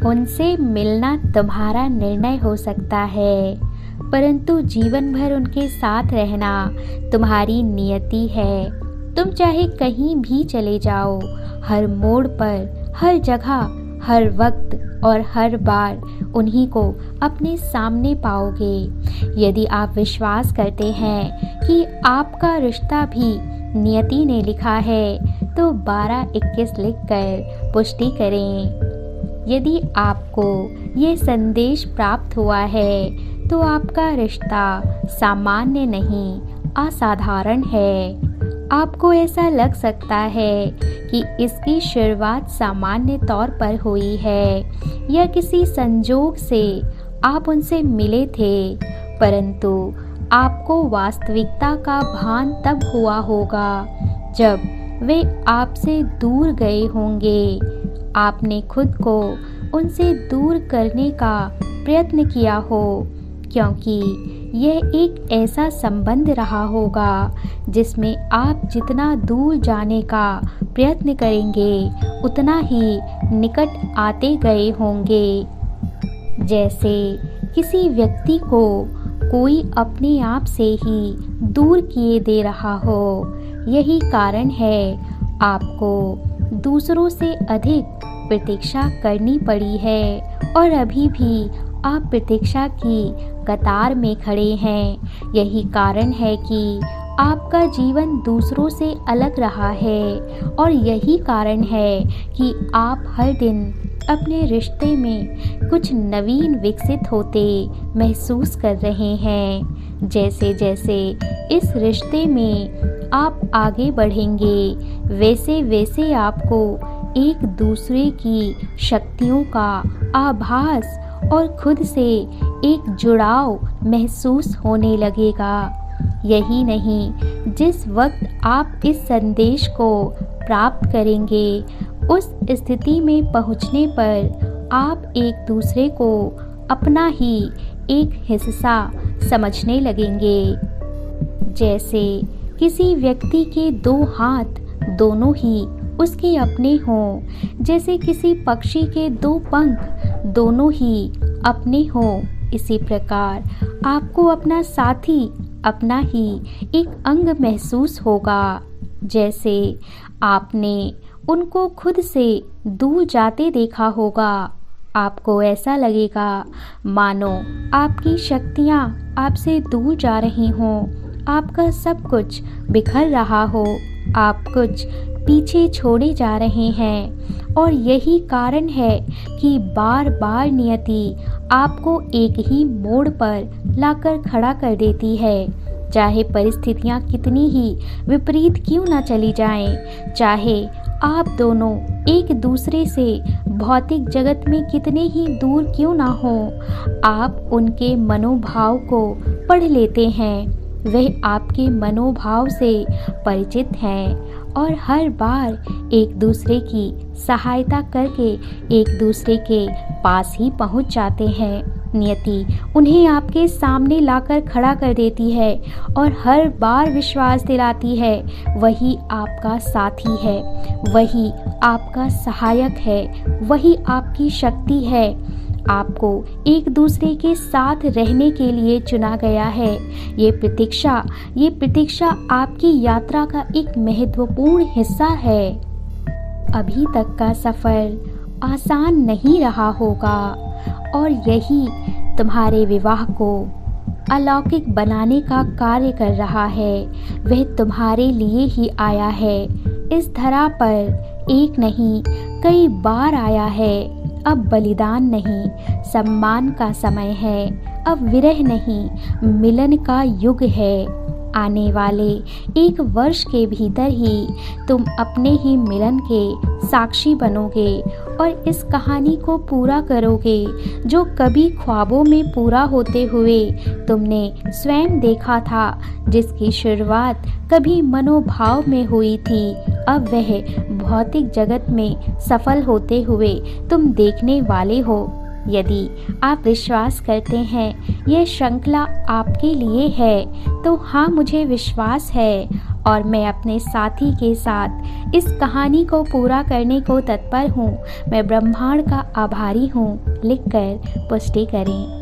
उनसे मिलना तुम्हारा निर्णय हो सकता है, परंतु जीवन भर उनके साथ रहना तुम्हारी नियति है। तुम चाहे कहीं भी चले जाओ, हर मोड़ पर, हर जगह, हर वक्त और हर बार उन्हीं को अपने सामने पाओगे। यदि आप विश्वास करते हैं कि आपका रिश्ता भी नियति ने लिखा है, तो 12-21 लिखकर पुष्टि करें। यदि आपको ये संदेश प्राप्त हुआ है, तो आपका रिश्ता सामान्य नहीं, असाधारण है। आपको ऐसा लग सकता है कि इसकी शुरुआत सामान्य तौर पर हुई है या किसी संजोग से आप उनसे मिले थे, परंतु आपको वास्तविकता का भान तब हुआ होगा जब वे आपसे दूर गए होंगे। आपने खुद को उनसे दूर करने का प्रयत्न किया हो, क्योंकि यह एक ऐसा संबंध रहा होगा जिसमें आप जितना दूर जाने का प्रयत्न करेंगे, उतना ही निकट आते गए होंगे। जैसे किसी व्यक्ति को कोई अपने आप से ही दूर किए दे रहा हो। यही कारण है आपको दूसरों से अधिक प्रतीक्षा करनी पड़ी है और अभी भी आप प्रतीक्षा की कतार में खड़े हैं। यही कारण है कि आपका जीवन दूसरों से अलग रहा है और यही कारण है कि आप हर दिन अपने रिश्ते में कुछ नवीन विकसित होते महसूस कर रहे हैं। जैसे जैसे इस रिश्ते में आप आगे बढ़ेंगे, वैसे वैसे आपको एक दूसरे की शक्तियों का आभास और खुद से एक जुड़ाव महसूस होने लगेगा। यही नहीं, जिस वक्त आप इस संदेश को प्राप्त करेंगे, उस स्थिति में पहुंचने पर आप एक दूसरे को अपना ही एक हिस्सा समझने लगेंगे। जैसे किसी व्यक्ति के 2 हाथ दोनों ही उसके अपने हों, जैसे किसी पक्षी के 2 पंख दोनों ही अपने हों, इसी प्रकार आपको अपना साथी अपना ही एक अंग महसूस होगा। जैसे आपने उनको खुद से दूर जाते देखा होगा, आपको ऐसा लगेगा मानो आपकी शक्तियाँ आपसे दूर जा रही हों, आपका सब कुछ बिखर रहा हो, आप कुछ पीछे छोड़े जा रहे हैं। और यही कारण है कि बार बार नियति आपको एक ही मोड़ पर लाकर खड़ा कर देती है। चाहे परिस्थितियाँ कितनी ही विपरीत क्यों ना चली जाएं, चाहे आप दोनों एक दूसरे से भौतिक जगत में कितने ही दूर क्यों ना हों, आप उनके मनोभाव को पढ़ लेते हैं। वह आपके मनोभाव से परिचित हैं और हर बार एक दूसरे की सहायता करके एक दूसरे के पास ही पहुंच जाते हैं। नियति उन्हें आपके सामने लाकर खड़ा कर देती है और हर बार विश्वास दिलाती है वही आपका साथी है, वही आपका सहायक है, वही आपकी शक्ति है। आपको एक दूसरे के साथ रहने के लिए चुना गया है। ये प्रतीक्षा आपकी यात्रा का एक महत्वपूर्ण हिस्सा है। अभी तक का सफ़र आसान नहीं रहा होगा और यही तुम्हारे विवाह को अलौकिक बनाने का कार्य कर रहा है। वह तुम्हारे लिए ही आया है, इस धरा पर एक नहीं कई बार आया है। अब बलिदान नहीं, सम्मान का समय है। अब विरह नहीं, मिलन का युग है। आने वाले 1 वर्ष के भीतर ही तुम अपने ही मिलन के साक्षी बनोगे और इस कहानी को पूरा करोगे जो कभी ख्वाबों में पूरा होते हुए तुमने स्वयं देखा था, जिसकी शुरुआत कभी मनोभाव में हुई थी। अब वह भौतिक जगत में सफल होते हुए तुम देखने वाले हो। यदि आप विश्वास करते हैं यह श्रृंखला आपके लिए है, तो हाँ, मुझे विश्वास है और मैं अपने साथी के साथ इस कहानी को पूरा करने को तत्पर हूँ। मैं ब्रह्मांड का आभारी हूँ लिखकर पुष्टि करें।